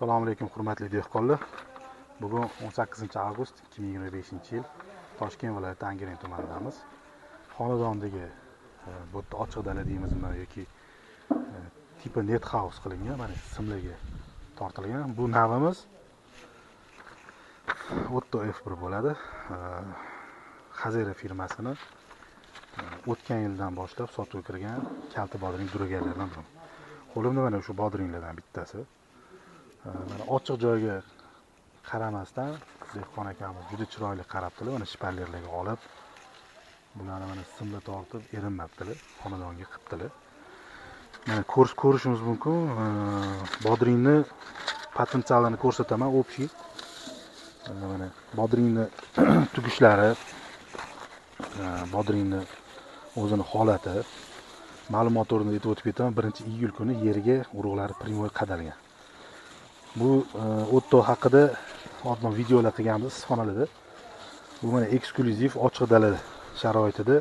Assalomu alaykum hurmatli dehqonlar. Bugun 18-avgust 2025-yil Toshkent viloyati Angren tumanidamiz. Xonadondagi bu yerda ochiq dala deymizmi yoki tipi net house qilingan, mana simlarga tortilgan. Bu navimiz Otto F1 bo'ladi. Xazera firmasini o'tgan yildan boshlab sotuvga kirgan kalta bodring duraganlardan biri. Qo'limda mana shu bodringlardan bittasi. Mana ochiq joyga qaramasdan dehqon akamiz juda chiroyli qarabdilar. Mana shpallerlarga olib, bularni mana simla tortib erinmabdilar, xonadonga qilibdilar. Mana ko'rishimiz mumkin. Bodringni potensialini ko'rsataman, общий. Mana bodringni tugishlari, bodringni o'zini holati ma'lumot o'rnida aytib o'tib ketaman. 1-iyul kuni yerga urug'lari primoy qadalgan. Bu Otto haqida oldin videolar qilganmiz xonalarda. Bu mana eksklyuziv ochiq dala sharoitida